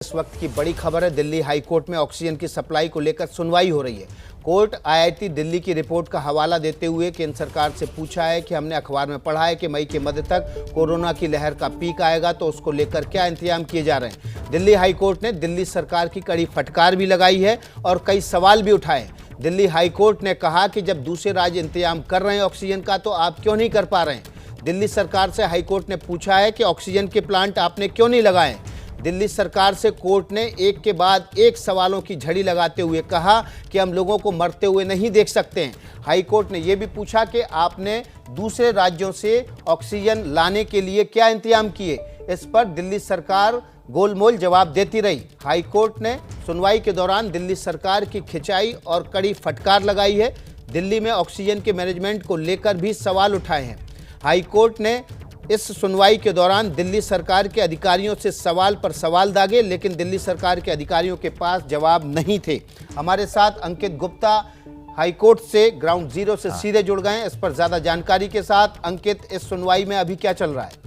इस वक्त की बड़ी खबर है। दिल्ली हाई कोर्ट में ऑक्सीजन की सप्लाई को लेकर सुनवाई हो रही है। कोर्ट आईआईटी दिल्ली की रिपोर्ट का हवाला देते हुए केंद्र सरकार से पूछा है कि हमने अखबार में पढ़ा है कि मई के मध्य तक कोरोना की लहर का पीक आएगा, तो उसको लेकर क्या इंतजाम किए जा रहे हैं। दिल्ली हाई कोर्ट ने दिल्ली सरकार की कड़ी फटकार भी लगाई है और कई सवाल भी उठाए। दिल्ली हाई कोर्ट ने कहा कि जब दूसरे राज्य इंतजाम कर रहे हैं ऑक्सीजन का, तो आप क्यों नहीं कर पा रहे हैं। दिल्ली सरकार से हाई कोर्ट ने पूछा है कि ऑक्सीजन के प्लांट आपने क्यों नहीं लगाए। दिल्ली सरकार से कोर्ट ने एक के बाद एक सवालों की झड़ी लगाते हुए कहा कि हम लोगों को मरते हुए नहीं देख सकते हैं। हाई कोर्ट ने यह भी पूछा कि आपने दूसरे राज्यों से ऑक्सीजन लाने के लिए क्या इंतजाम किए। इस पर दिल्ली सरकार गोलमोल जवाब देती रही। हाई कोर्ट ने सुनवाई के दौरान दिल्ली सरकार की खिंचाई और कड़ी फटकार लगाई है। दिल्ली में ऑक्सीजन के मैनेजमेंट को लेकर भी सवाल उठाए हैं। हाई कोर्ट ने इस सुनवाई के दौरान दिल्ली सरकार के अधिकारियों से सवाल पर सवाल दागे, लेकिन दिल्ली सरकार के अधिकारियों के पास जवाब नहीं थे। हमारे साथ अंकित गुप्ता हाईकोर्ट से ग्राउंड जीरो से सीधे जुड़ गए हैं। इस पर ज्यादा जानकारी के साथ अंकित, इस सुनवाई में अभी क्या चल रहा है?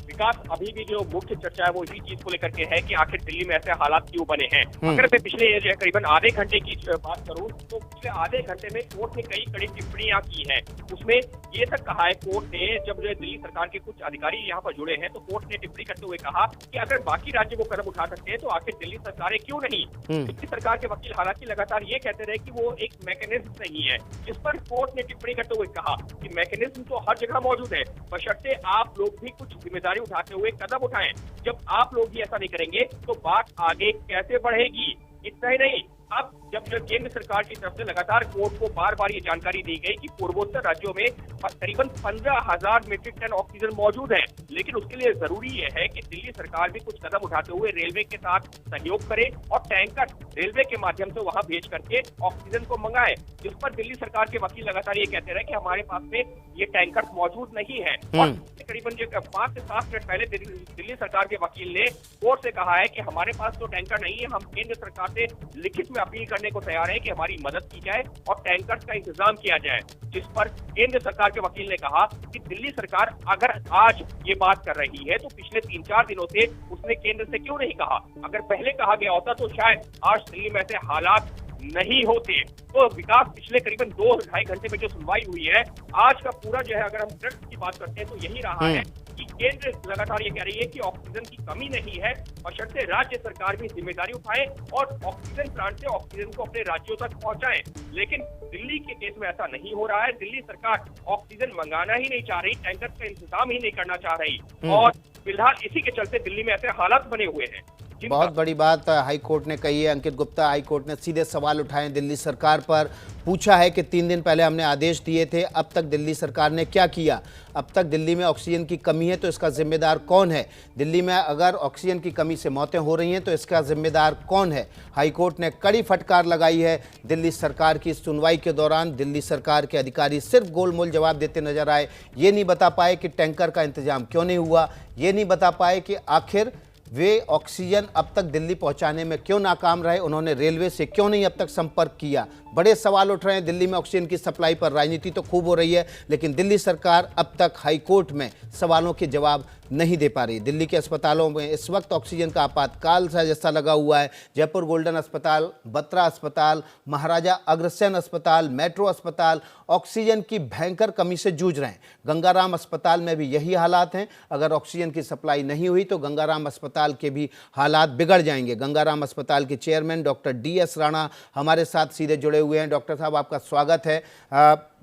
विकास, अभी भी जो मुख्य चर्चा है वो इसी चीज को लेकर के है कि आखिर दिल्ली में ऐसे हालात क्यों बने हैं। अगर मैं पिछले करीबन आधे घंटे की बात करूं तो पिछले आधे घंटे में कोर्ट ने कई कड़ी टिप्पणियां की हैं। उसमें ये तक कहा है कोर्ट ने, जब जो दिल्ली सरकार के कुछ अधिकारी यहाँ पर जुड़े हैं तो कोर्ट ने टिप्पणी करते हुए कहा कि अगर बाकी राज्य वो कदम उठा सकते हैं तो आखिर दिल्ली सरकारें क्यों नहीं। दिल्ली सरकार के वकील हालांकि लगातार ये कहते रहे कि वो एक मैकेनिज्म नहीं है, जिस पर कोर्ट ने टिप्पणी करते हुए कहा कि मैकेनिज्म तो हर जगह मौजूद है, बशर्ते आप लोग भी कुछ जिम्मेदारी उठाते हुए कदम उठाएं। जब आप लोग ही ऐसा नहीं करेंगे तो बात आगे कैसे बढ़ेगी। इतना ही नहीं, अब जब केंद्र सरकार की तरफ से लगातार कोर्ट को बार बार ये जानकारी दी गई कि पूर्वोत्तर राज्यों में करीबन 15,000 मीट्रिक टन ऑक्सीजन मौजूद है, लेकिन उसके लिए जरूरी ये है कि दिल्ली सरकार भी कुछ कदम उठाते हुए रेलवे के साथ सहयोग करे और टैंकर रेलवे के माध्यम से वहां भेज करके ऑक्सीजन को मंगाए। जिस पर दिल्ली सरकार के वकील लगातार ये कहते रहे कि हमारे पास में ये टैंकर मौजूद नहीं है। और करीबन 5 से 7 मिनट पहले दिल्ली सरकार के वकील ने कोर्ट से कहा है कि हमारे पास तो टैंकर नहीं है, हम केंद्र सरकार से लिखित में अपील करने को तैयार है कि हमारी मदद की जाए और टैंकर्स का इंतजाम किया जाए। जिस पर केंद्र सरकार के वकील ने कहा कि दिल्ली सरकार अगर आज ये बात कर रही है तो पिछले 3-4 दिनों से उसने केंद्र से क्यों नहीं कहा। अगर पहले कहा गया होता तो शायद आज दिल्ली में ऐसे हालात नहीं होते। तो विकास, पिछले करीबन 2-2.5 घंटे में जो सुनवाई हुई है, आज का पूरा जो है, अगर हम ड्रग्स की बात करते हैं तो यही रहा है कि केंद्र लगातार ये कह रही है कि ऑक्सीजन की कमी नहीं है, बशर्ते राज्य सरकार भी जिम्मेदारी उठाए और ऑक्सीजन प्लांट से ऑक्सीजन को अपने राज्यों तक पहुंचाएं। लेकिन दिल्ली के केस में ऐसा नहीं हो रहा है। दिल्ली सरकार ऑक्सीजन मंगाना ही नहीं चाह रही, टैंकर का इंतजाम ही नहीं करना चाह रही और फिलहाल इसी के चलते दिल्ली में ऐसे हालात बने हुए हैं। बहुत बड़ी बात हाई कोर्ट ने कही है। अंकित गुप्ता, हाई कोर्ट ने सीधे सवाल उठाए दिल्ली सरकार पर। पूछा है कि 3 दिन पहले हमने आदेश दिए थे, अब तक दिल्ली सरकार ने क्या किया। अब तक दिल्ली में ऑक्सीजन की कमी है तो इसका जिम्मेदार कौन है। दिल्ली में अगर ऑक्सीजन की कमी से मौतें हो रही हैं तो इसका जिम्मेदार कौन है। हाई कोर्ट ने कड़ी फटकार लगाई है। दिल्ली सरकार की सुनवाई के दौरान दिल्ली सरकार के अधिकारी सिर्फ गोलमोल जवाब देते नजर आए। ये नहीं बता पाए कि टैंकर का इंतजाम क्यों नहीं हुआ, ये नहीं बता पाए कि आखिर वे ऑक्सीजन अब तक दिल्ली पहुंचाने में क्यों नाकाम रहे, उन्होंने रेलवे से क्यों नहीं अब तक संपर्क किया। बड़े सवाल उठ रहे हैं। दिल्ली में ऑक्सीजन की सप्लाई पर राजनीति तो खूब हो रही है, लेकिन दिल्ली सरकार अब तक हाई कोर्ट में सवालों के जवाब नहीं दे पा रही। दिल्ली के अस्पतालों में इस वक्त ऑक्सीजन का आपातकाल सा जैसा लगा हुआ है। जयपुर गोल्डन अस्पताल, बत्रा अस्पताल, महाराजा अग्रसेन अस्पताल, मेट्रो अस्पताल ऑक्सीजन की भयंकर कमी से जूझ रहे हैं। गंगाराम अस्पताल में भी यही हालात हैं। अगर ऑक्सीजन की सप्लाई नहीं हुई तो गंगाराम अस्पताल के भी हालात बिगड़ जाएंगे। गंगाराम अस्पताल के चेयरमैन डॉक्टर DS राणा हमारे साथ सीधे जुड़े हुए हैं। डॉक्टर साहब, आपका स्वागत है।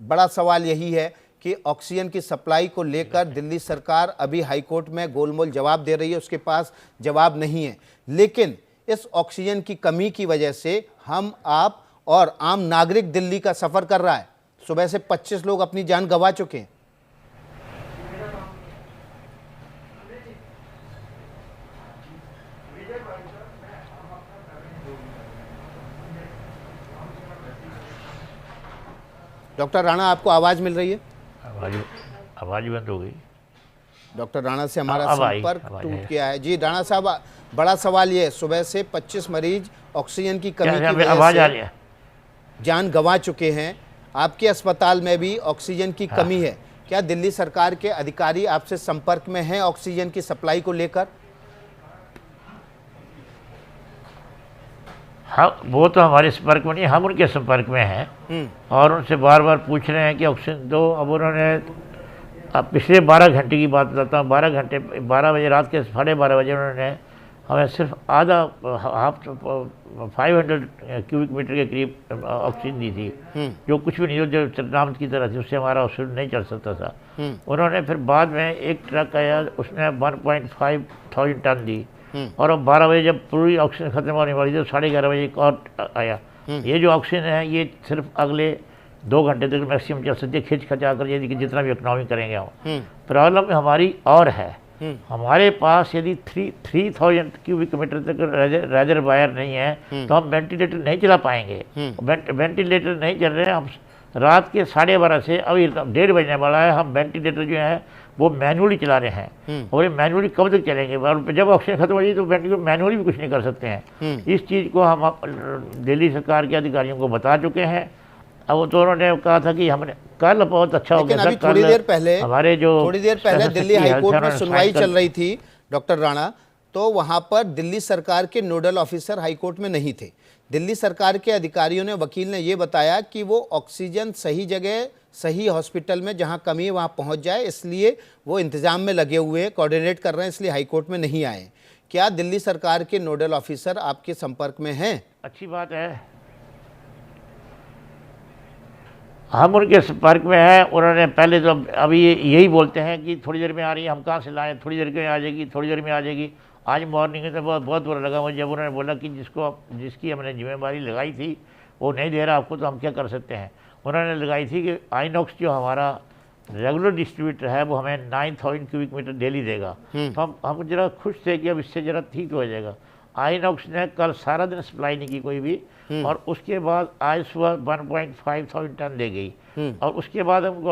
बड़ा सवाल यही है कि ऑक्सीजन की सप्लाई को लेकर दिल्ली सरकार अभी हाईकोर्ट में गोलमोल जवाब दे रही है, उसके पास जवाब नहीं है। लेकिन इस ऑक्सीजन की कमी की वजह से हम, आप और आम नागरिक दिल्ली का सफ़र कर रहा है। सुबह से 25 लोग अपनी जान गंवा चुके हैं। डॉक्टर राणा, आपको आवाज़ मिल रही है? आवाज बंद हो गई। डॉक्टर राणा से हमारा संपर्क टूट गया है। जी राणा साहब, बड़ा सवाल ये है, सुबह से 25 मरीज ऑक्सीजन की कमी की वजह से जान गंवा चुके हैं। आपके अस्पताल में भी ऑक्सीजन की कमी है। क्या दिल्ली सरकार के अधिकारी आपसे संपर्क में हैं ऑक्सीजन की सप्लाई को लेकर? हाँ, वो तो हमारे संपर्क में नहीं, हम उनके संपर्क में हैं और उनसे बार बार पूछ रहे हैं कि ऑक्सीजन दो। अब उन्होंने, अब पिछले 12 घंटे की बात बताता हूँ, 12 बजे, रात के 12:30 बजे उन्होंने हमें सिर्फ आधा, हाफ 500 क्यूबिक मीटर के करीब ऑक्सीजन दी थी, जो कुछ भी नहीं, जो चरनामत की तरह थी, उससे हमारा ऑक्सीजन नहीं चल सकता था। उन्होंने फिर बाद में एक ट्रक आया, उसने 1.5 थाउजेंड टन दी और अब 12 बजे जब पूरी ऑक्सीजन खत्म होने वाली थी तो 11:30 बजे एक और आया। ये जो ऑक्सीजन है ये सिर्फ अगले 2 घंटे तक मैक्सिमम चल सकती है, खिंच खचा कर, यदि जितना भी इकोनॉमी करेंगे हम। प्रॉब्लम हमारी और है, हमारे पास यदि 3000 क्यूबिक मीटर तक रेजरवायर नहीं है तो हम वेंटिलेटर नहीं चला पाएंगे। वेंटिलेटर नहीं चल रहे हैं, हम रात के 12:30 से अभी 1:30 बजने वाला है, हम वेंटिलेटर जो है वो मैनुअली चला रहे हैं और ये मैनुअली कब तक चलेंगे? और जब ऑक्सीजन खत्म हो जाए तो मैनुअली भी कुछ नहीं कर सकते हैं। इस चीज़ को हम दिल्ली सरकार के अधिकारियों को बता चुके हैं। अब तो उन्होंने कहा था कि हमने कल बहुत अच्छा हो गया था, थोड़ी देर पहले दिल्ली हाईकोर्ट में सुनवाई चल रही थी डॉक्टर राणा, तो वहां पर दिल्ली सरकार के नोडल ऑफिसर हाईकोर्ट में नहीं थे। दिल्ली सरकार के अधिकारियों ने, वकील ने ये बताया कि वो ऑक्सीजन सही जगह, सही हॉस्पिटल में जहां कमी है वहां पहुंच जाए, इसलिए वो इंतजाम में लगे हुए हैं, कोऑर्डिनेट कर रहे हैं, इसलिए हाईकोर्ट में नहीं आए। क्या दिल्ली सरकार के नोडल ऑफिसर आपके संपर्क में हैं? अच्छी बात है, हम उनके संपर्क में हैं। उन्होंने पहले तो अभी यही बोलते हैं कि थोड़ी देर में आ रही है, हम कहाँ से लाएं, थोड़ी देर में आ जाएगी, थोड़ी देर में आ जाएगी। आज मॉर्निंग में तो बहुत बुरा लगा मुझे जब उन्होंने बोला कि जिसकी हमने जिम्मेदारी लगाई थी वो नहीं दे रहा आपको, तो हम क्या कर सकते हैं। उन्होंने लगाई थी कि आइनॉक्स जो हमारा रेगुलर डिस्ट्रीब्यूटर है वो हमें 9000 क्यूबिक मीटर डेली देगा, तो हम जरा खुश थे कि अब इससे जरा ठीक हो जाएगा। आइनॉक्स ने कल सारा दिन सप्लाई नहीं की कोई भी, और उसके बाद आज सुबह 1.5 थाउजेंड टन दे गई, और उसके बाद हमको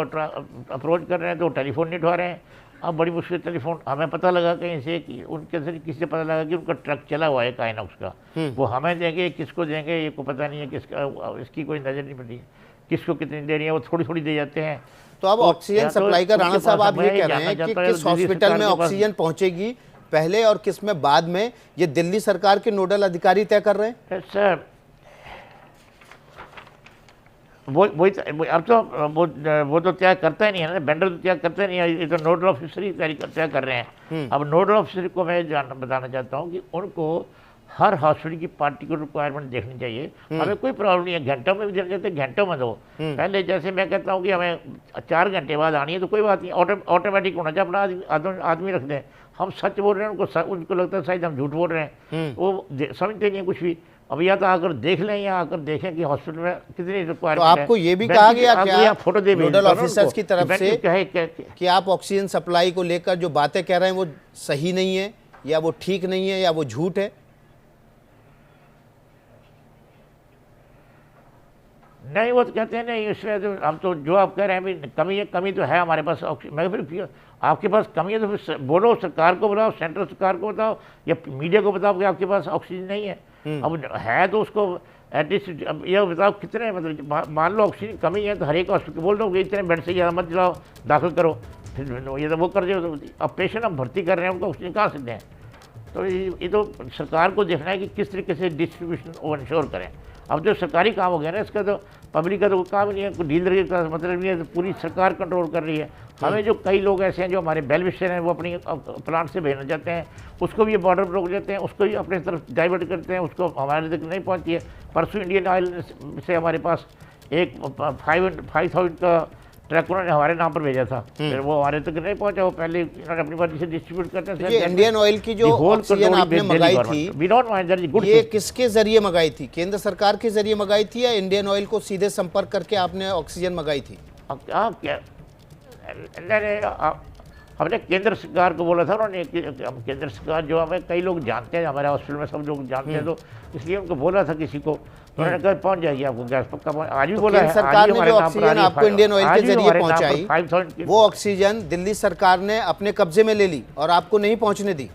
अप्रोच कर रहे हैं तो टेलीफोन नहीं उठा रहे हैं। अब बड़ी मुश्किल टेलीफोन, हमें पता लगा कहीं से कि उनके से किसी से पता लगा कि उनका ट्रक चला हुआ है आइनॉक्स का, वो हमें देंगे, किसको देंगे ये को पता नहीं है, किसका, इसकी कोई नज़र नहीं पड़ती किसको कितनी देनी है, वो थोड़ी थोड़ी दे जाते हैं। तो अब ऑक्सीजन सप्लाई का राणा साहब आप ये कह रहे हैं कि किस हॉस्पिटल में ऑक्सीजन पहुंचेगी पहले और किस में बाद में, ये दिल्ली सरकार के नोडल अधिकारी तय कर रहे हैं? सर वही अब तो वो तो तय करता ही नहीं है ना, वेंडर तो तय करता ही नहीं है, ये तो नोडल ऑफिसर ही तय कर रहे हैं। अब नोडल ऑफिसर को मैं बताना चाहता हूँ कि उनको हर हॉस्पिटल की पार्टिकुलर रिक्वायरमेंट देखनी चाहिए। हमें कोई प्रॉब्लम नहीं है, घंटों में भी देना चाहते घंटों में दो। पहले जैसे मैं कहता हूँ कि हमें 4 घंटे बाद आनी है तो कोई बात नहीं, ऑटोमेटिक होना चाहिए, अपना आदमी रख दें। हम सच बोल रहे हैं, उनको लगता है शायद हम झूठ बोल रहे हैं, वो समझते नहीं है कुछ भी। अब या तो आकर देख लें या आकर देखें कि हॉस्पिटल में कितनी रिक्वायरमेंट है। तो आपको ये भी कहा गया क्या फोटो दे नोडल ऑफिसर्स की तरफ से कि आप ऑक्सीजन सप्लाई को लेकर जो बातें कह रहे हैं वो सही नहीं है, या वो ठीक नहीं है, या वो झूठ है? नहीं, वो तो कहते हैं नहीं, इसमें तो हम तो जो आप कह रहे हैं कमी तो है हमारे पास। मैं फिर आपके पास कमी है तो फिर बोलो, सरकार को बताओ, सेंट्रल सरकार को बताओ या मीडिया को बताओ कि आपके पास ऑक्सीजन नहीं है। अब है तो उसको एटलीस्ट अब यह बताओ कितने, मतलब मान लो ऑक्सीजन कमी है तो हर एक हॉस्पिटल बोल दो कि इतने बेड से ज़्यादा मत दिलाओ, दाखिल करो, फिर ये तो वो कर दो। अब पेशेंट हम भर्ती कर रहे हैं, उनको ऑक्सीजन कहाँ से दें? तो ये तो सरकार को देखना है कि किस तरीके से डिस्ट्रीब्यूशन वो इंश्योर करें। अब जो सरकारी काम हो गया ना, इसका तो पब्लिक का तो काम नहीं है, कोई डीलर का मतलब नहीं है, तो पूरी सरकार कंट्रोल कर रही है। हमें जो कई लोग ऐसे हैं जो हमारे बेल विशर हैं, वो अपनी प्लांट से भेजना चाहते हैं, उसको भी बॉर्डर पर रोक देते हैं, उसको भी अपनी तरफ डाइवर्ट करते हैं, उसको हमारे तक नहीं पहुँचती है। परसों इंडियन ऑयल से हमारे पास एक 5000 का ट्रक उन्होंने हमारे नाम पर भेजा था, फिर वो हमारे तक नहीं पहुंचा, वो पहले इन्होंने अपनी मर्जी से डिस्ट्रीब्यूट करते हैं। ये इंडियन ऑयल की जो ऑक्सीजन आपने मंगाई थी, ये किसके जरिए मंगाई थी? केंद्र सरकार के जरिए मंगाई थी या इंडियन ऑयल को सीधे संपर्क करके आपने ऑक्सीजन मंगाई थी? हमने केंद्र सरकार को बोला था, उन्होंने केंद्र सरकार जो हमें कई लोग जानते हैं, हमारे हॉस्पिटल में सब लोग जानते हैं, तो इसलिए उनको बोला था किसी को, तो उन्होंने कहा पहुंच जाएगी आपको गैस पक्का। आज भी बोला है, सरकार ने जो ऑक्सीजन आपको इंडियन ऑयल के जरिए पहुंचाई, वो ऑक्सीजन दिल्ली सरकार ने अपने कब्जे में ले ली और आपको नहीं पहुंचने दी।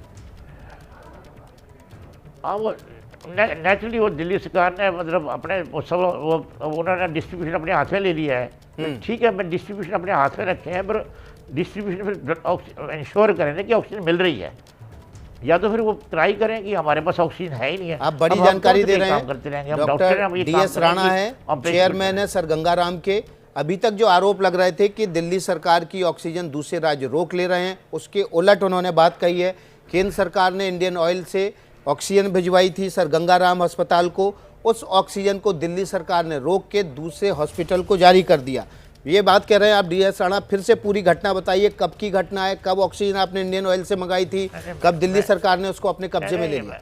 हाँ, वो नेचुरली वो दिल्ली सरकार ने मतलब अपने सब उन्होंने डिस्ट्रीब्यूशन अपने हाथ में ले लिया है। ठीक है, मैं डिस्ट्रीब्यूशन अपने हाथ में रखे हैं, पर डिस्ट्रीब्यूशन फिर इंश्योर करें कि ऑक्सीजन मिल रही है। या तो फिर वो ट्राई करें कि हमारे पास ऑक्सीजन है ही नहीं है। आप बड़ी अब हम जानकारी कौन दे से रहे काम करते रहेंगे? हैं। हम डॉक्टर हैं, हम डॉक्टर ये काम DS राणा करेंगे, है, ऑपरेशन चेयरमैन है सर गंगाराम के। अभी तक जो आरोप लग रहे थे कि दिल्ली सरकार की ऑक्सीजन दूसरे राज्य रोक ले रहे हैं, उसके उलट उन्होंने बात कही है। केंद्र सरकार ने इंडियन ऑयल से ऑक्सीजन भिजवाई थी सर गंगाराम अस्पताल को, उस ऑक्सीजन को दिल्ली सरकार ने रोक के दूसरे हॉस्पिटल को जारी कर दिया। ये बात कह रहे हैं आप DS राणा। फिर से पूरी घटना बताइए, कब की घटना है, कब ऑक्सीजन आपने इंडियन ऑयल से मंगाई थी, कब दिल्ली सरकार ने उसको अपने कब्जे में ले लिया?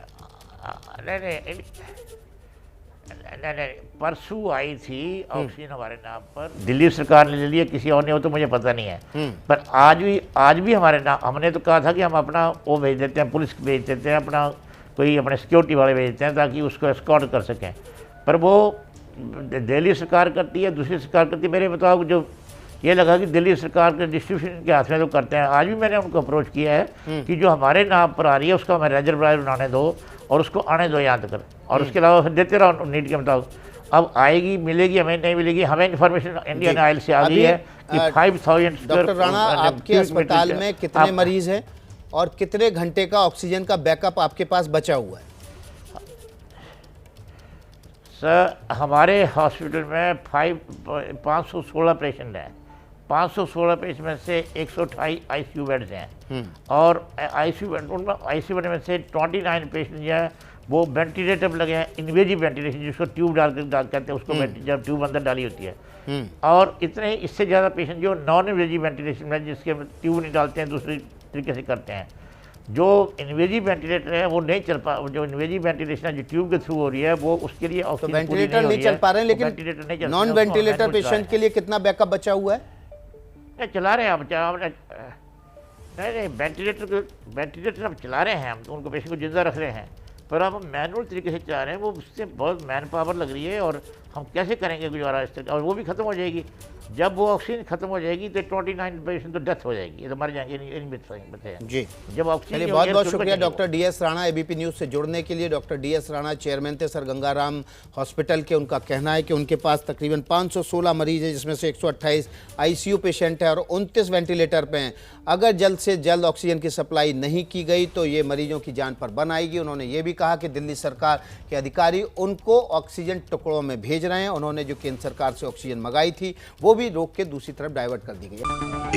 नहीं, परसों आई थी ऑक्सीजन हमारे नाम पर, दिल्ली सरकार ने ले लिया, किसी और ने हो तो मुझे पता नहीं है। पर आज भी हमारे नाम, हमने तो कहा था कि हम अपना वो भेज देते हैं, पुलिस भेज देते हैं, अपना कोई अपने सिक्योरिटी वाले भेज देते हैं ताकि उसको एस्कॉर्ट कर सकें। पर वो दिल्ली सरकार करती है, दूसरी सरकार करती है। मेरे मुताबिक जो ये लगा कि दिल्ली सरकार के डिस्ट्रीब्यूशन के हाथ में तो करते हैं। आज भी मैंने उनको अप्रोच किया है कि जो हमारे नाम पर आ रही है उसका हमें रिजर्वायर बनाने दो और उसको आने दो यहाँ तक, और उसके अलावा फिर देते रहो नीड के मुताबिक। अब आएगी, मिलेगी, हमें नहीं मिलेगी। हमें इन्फॉर्मेशन इंडियन ऑयल से आ गई है कि 5000 डॉक्टर राणा, आपके अस्पताल में कितने मरीज हैं और कितने घंटे का ऑक्सीजन का बैकअप आपके पास बचा हुआ है? सर, हमारे हॉस्पिटल में 516 पेशेंट हैं। 516 पेशेंट में से 128 ICU बेड्स हैं, और ICU बेड, उनमें ICU बेड में से 29 पेशेंट जो है वो वेंटिलेटर पर लगे हैं, इन्वेजिव वेंटिलेशन जिसको ट्यूब डाल कहते हैं उसको, जब ट्यूब अंदर डाली होती है। और इतने ही, इससे ज़्यादा पेशेंट जो नॉन इन्वेजिव वेंटिलेशन में, जिसके ट्यूब नहीं डालते हैं, दूसरी तरीके से करते हैं। जो इन्वेजिव वेंटिलेटर है वो नहीं चल पा, जो इन्वेजिव वेंटिलेशन है जो ट्यूब के थ्रू हो रही है वो, उसके लिए ऑक्सीजन वेंटिलेटर नहीं चल पा रहे हैं, लेकिन वेंटिलेटर नहीं चल, नॉन वेंटिलेटर पेशेंट के लिए कितना बैकअप बचा हुआ है? नहीं, चला रहे हैं हम, नहीं, वेंटिलेटर हम चला रहे हैं, हम उनको पेशेंट को जिंदा रख रहे हैं, पर अब हम मैनुअल तरीके से चला रहे हैं। वो उससे बहुत मैन पावर लग रही है, और हम कैसे करेंगे गुजारा इस तरह, और वो भी खत्म हो जाएगी। जब वो ऑक्सीजन खत्म हो जाएगी तो 29 पेशेंट तो डेथ हो जाएगी, ये तो मर जाएंगे, नहीं बचे जी। जब ऑक्सीजन। बहुत बहुत शुक्रिया doctor DS Rana ABP news से जुड़ने के लिए। डॉक्टर DS राणा चेयरमैन थे सर गंगाराम हॉस्पिटल के। उनका कहना है कि उनके पास तकरीबन 516 मरीज है, जिसमें से 128 ICU पेशेंट है और 29 वेंटिलेटर पे हैं। अगर जल्द से जल्द ऑक्सीजन की सप्लाई नहीं की गई तो ये मरीजों की जान पर बन आएगी। उन्होंने ये भी कहा कि दिल्ली सरकार के अधिकारी उनको ऑक्सीजन टुकड़ों में भेज रहे हैं। उन्होंने जो केंद्र सरकार से ऑक्सीजन मंगाई थी वो भी रोक के दूसरी तरफ डाइवर्ट कर दी गई है।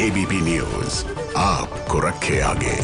ABP न्यूज़ आपको रखे आगे।